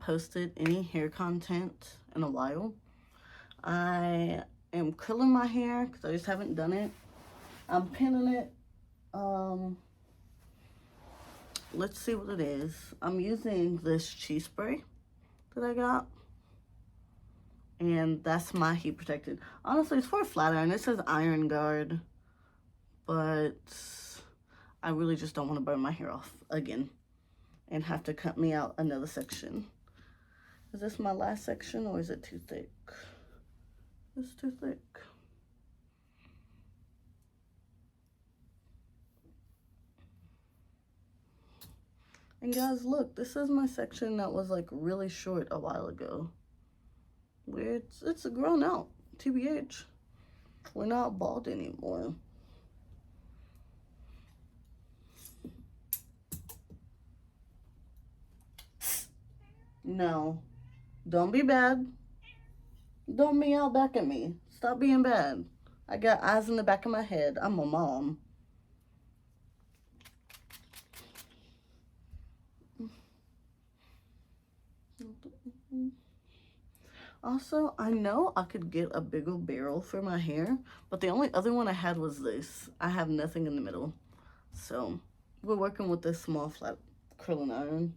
posted any hair content in a while. I am curling my hair because I just haven't done it. I'm pinning it. Let's see what it is. I'm using this cheese spray that I got. And that's my heat protected. Honestly, it's for a flat iron. It says iron guard. But I really just don't want to burn my hair off again and have to cut me out another section. Is this my last section or is it too thick? It's too thick. And guys, look, this is my section that was like really short a while ago. Where it's grown out, TBH. We're not bald anymore. No, don't be bad. Don't meow back at me. Stop being bad. I got eyes in the back of my head. I'm a mom. Also, I know I could get a bigger barrel for my hair, but the only other one I had was this. I have nothing in the middle. So, we're working with this small flat curling iron.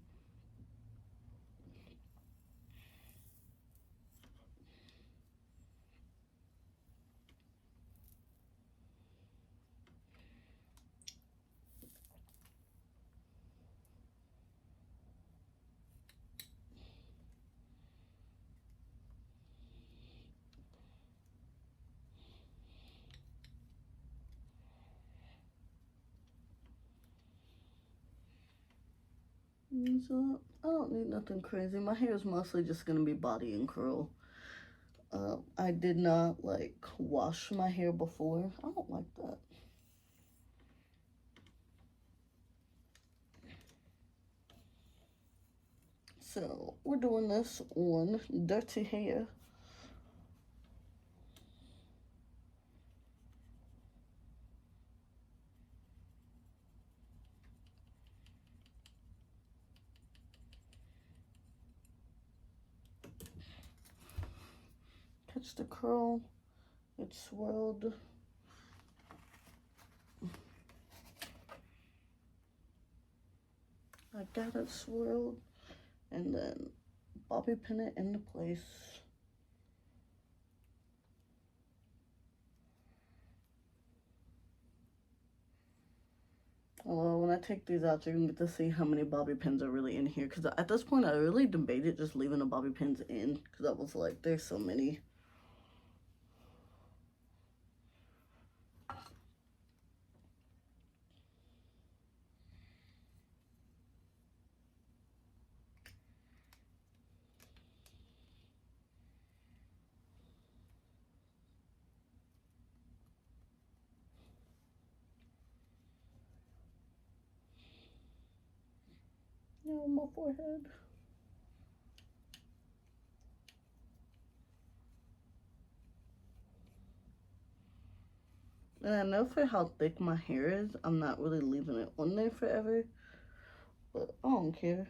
So, I don't need nothing crazy. My hair is mostly just going to be body and curl. I did not, like, wash my hair before. I don't like that. So, we're doing this on dirty hair. Catch the curl. It's swirled. I got it swirled. And then bobby pin it into place. Well, when I take these out, you're gonna get to see how many bobby pins are really in here. Because at this point, I really debated just leaving the bobby pins in. Because I was like, there's so many. Yeah, on my forehead. And I know for how thick my hair is, I'm not really leaving it on there forever. But I don't care.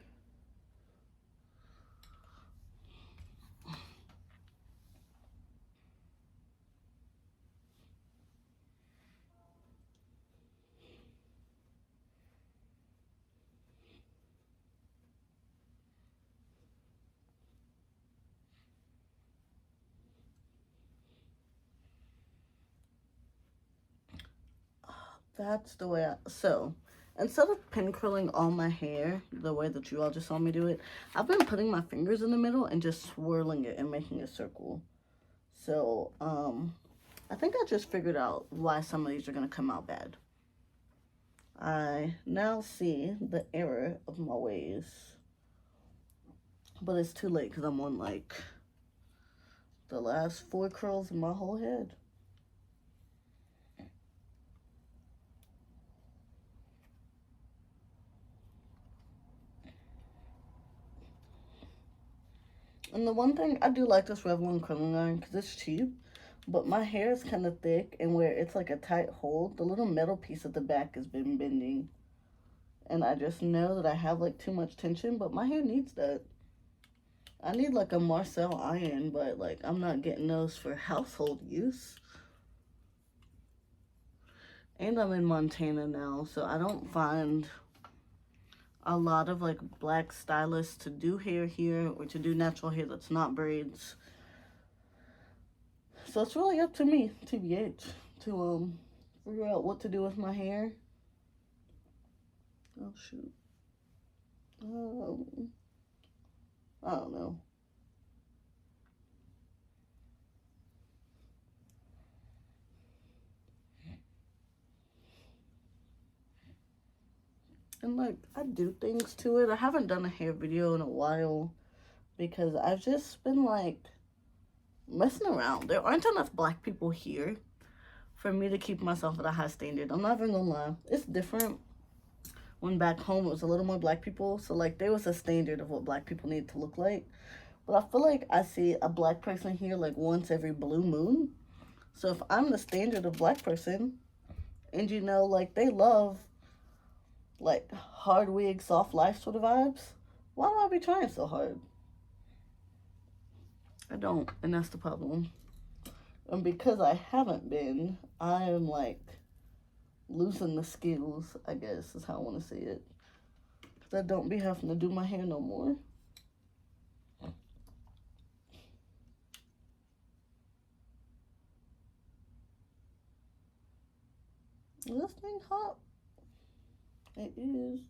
That's the way so instead of pin curling all my hair the way that you all just saw me do it, I've been putting my fingers in the middle and just swirling it and making a circle. So, I think I just figured out why some of these are going to come out bad. I now see the error of my ways. But it's too late because I'm on like the last 4 curls in my whole head. And the one thing, I do like this Revlon curling iron because it's cheap. But my hair is kind of thick, and where it's like a tight hold, the little metal piece at the back has been bending. And I just know that I have like too much tension, but my hair needs that. I need like a Marcel iron, but like I'm not getting those for household use. And I'm in Montana now, so I don't find a lot of like black stylists to do hair here or to do natural hair that's not braids. So it's really up to me, TBH, to figure out what to do with my hair. Oh shoot. I don't know. And like I do things to it. I haven't done a hair video in a while because I've just been like messing around. There aren't enough black people here for me to keep myself at a high standard. I'm not even gonna lie. It's different when back home it was a little more black people. So like there was a standard of what black people need to look like. But I feel like I see a black person here like once every blue moon. So if I'm the standard of black person and you know like they love like hard wig, soft life sort of vibes, why do I be trying so hard? I don't, and that's the problem. And because I haven't been, I am like losing the skills, I guess is how I want to say it. Because I don't be having to do my hair no more. Is this thing hot? It is.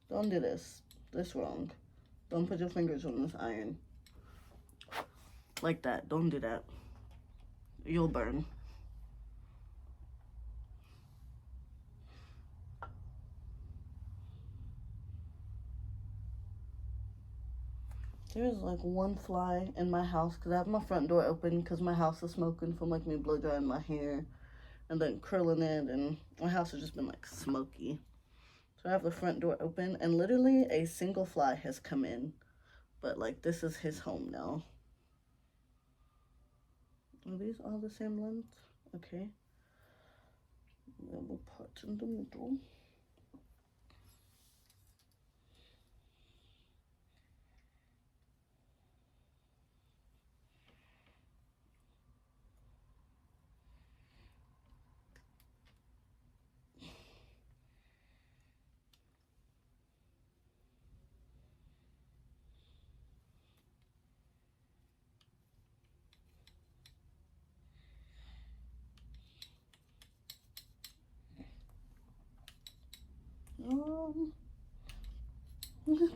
Don't do this. This wrong. Don't put your fingers on this iron. Like that. Don't do that. You'll burn. There's like one fly in my house because I have my front door open because my house is smoking from like me blow drying my hair and then curling it, and my house has just been like smoky. So I have the front door open and literally a single fly has come in. But like this is his home now. Are these all the same length? Okay. Little part in the middle.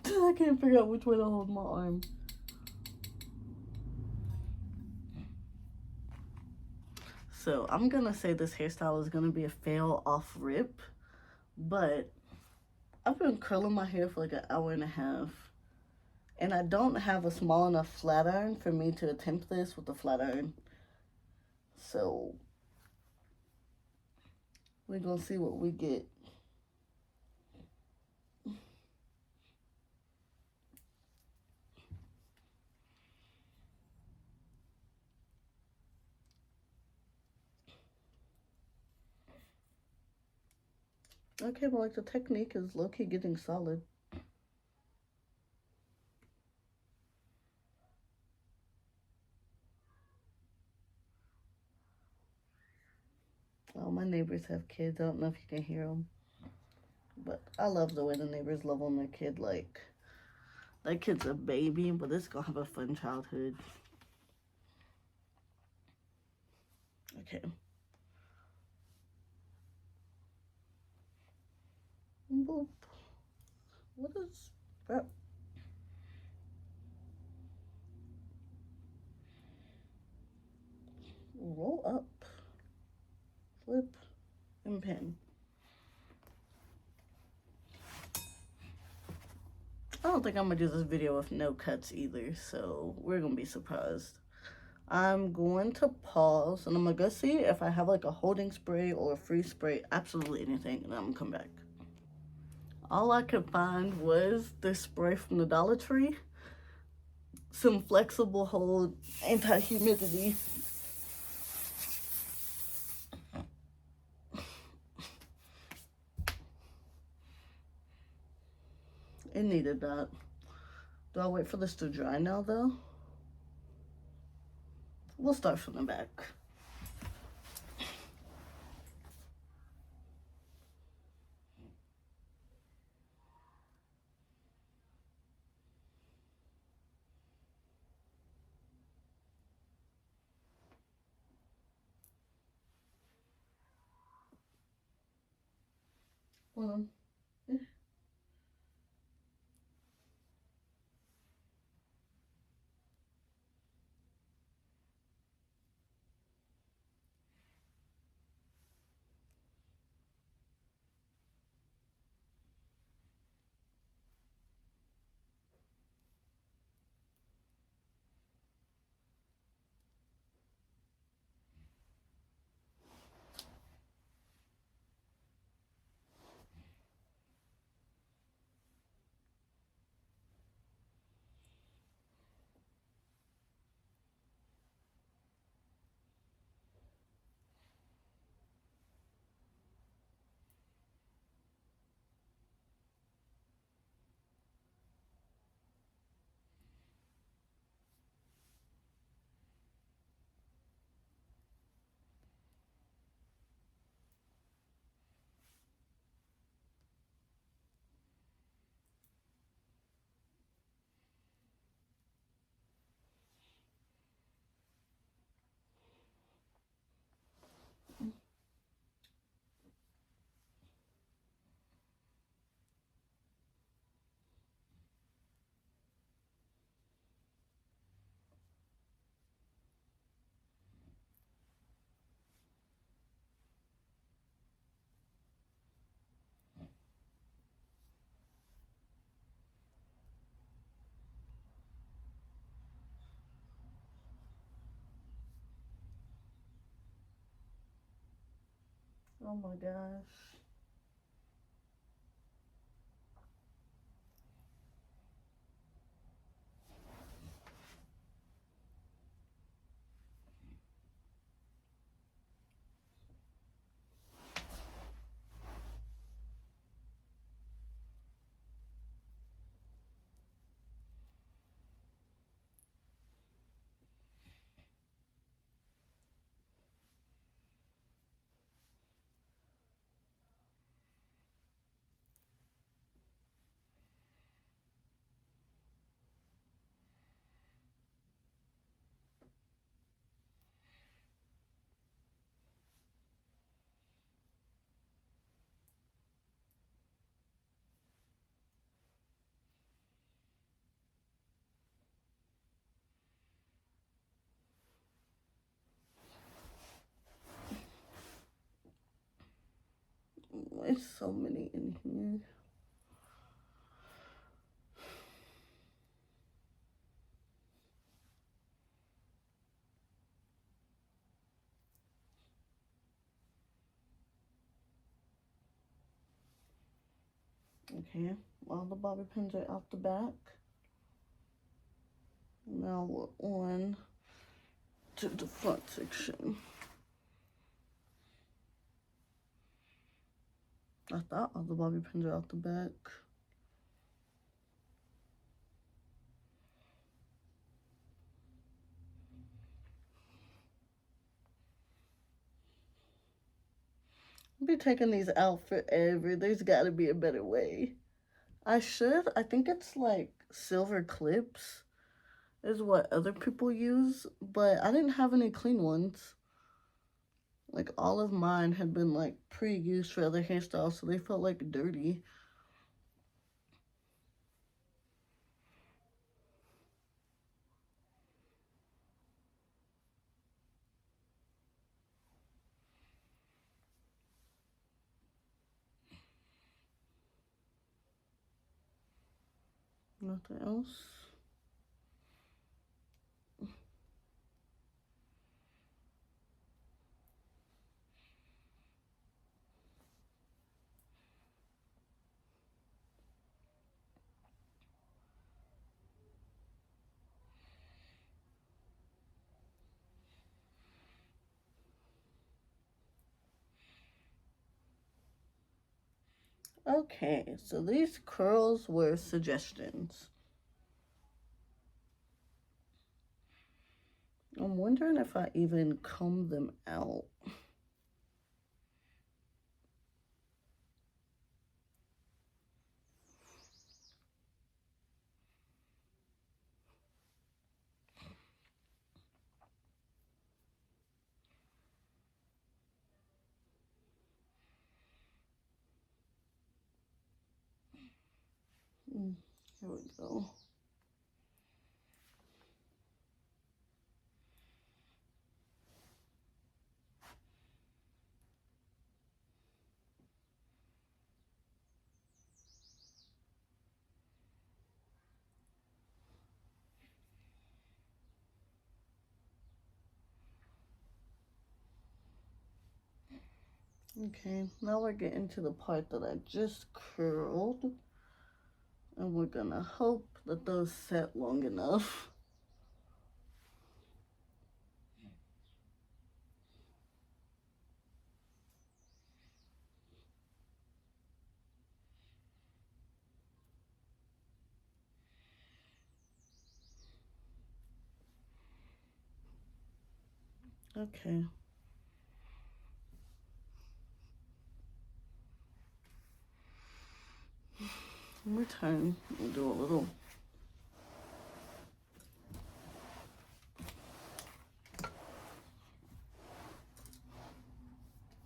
I can't figure out which way to hold my arm. So I'm gonna say this hairstyle is gonna be a fail off rip, but I've been curling my hair for like an hour and a half, and I don't have a small enough flat iron for me to attempt this with the flat iron. So we're gonna see what we get. Okay, but like the technique is low-key getting solid. Oh, my neighbors have kids. I don't know if you can hear them. But I love the way the neighbors love on their kid. Like, that kid's a baby, but it's gonna have a fun childhood. Okay. Boop. What is that? Roll up, flip, and pin. I don't think I'm gonna do this video with no cuts either, so we're gonna be surprised. I'm going to pause and I'm gonna go see if I have like a holding spray or a free spray, absolutely anything, and I'm gonna come back. All I could find was this spray from the Dollar Tree, some flexible hold anti-humidity. It needed that. Do I wait for this to dry now, though? We'll start from the back. Hold on. Oh my gosh. There's so many in here. Okay, all the bobby pins are out the back. Now we're on to the front section. I thought all the bobby pins are out the back. I'll be taking these out forever. There's gotta be a better way. I think it's like silver clips is what other people use, but I didn't have any clean ones. Like all of mine had been like pre-used for other hairstyles, so they felt like dirty. Nothing else. Okay, so these curls were suggestions. I'm wondering if I even comb them out. Here we go. Okay, now we're getting to the part that I just curled. And we're gonna hope that those set long enough. Okay. One more time. We'll do a little.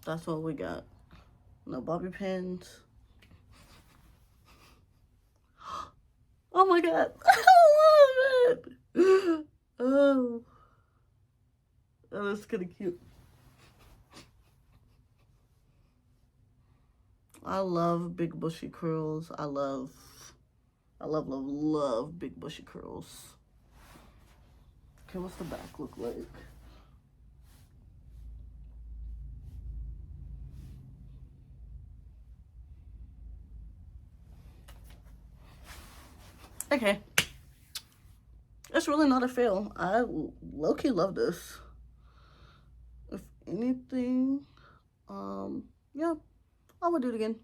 That's all we got. No bobby pins. Oh my god. I love it. Oh. Oh, that's kind of cute. I love big bushy curls. I love, love big bushy curls. Okay, what's the back look like? Okay. It's really not a fail. I low-key love this. If anything, yeah, I would do it again.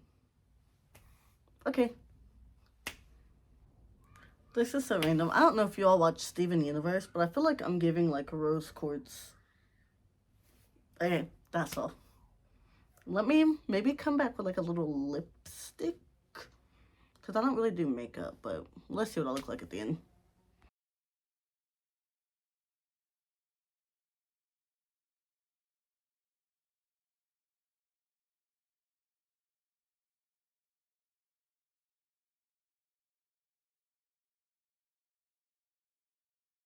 Okay. This is so random. I don't know if you all watch Steven Universe, but I feel like I'm giving like rose quartz. Okay, that's all. Let me maybe come back with like a little lipstick. Because I don't really do makeup, but let's see what I look like at the end.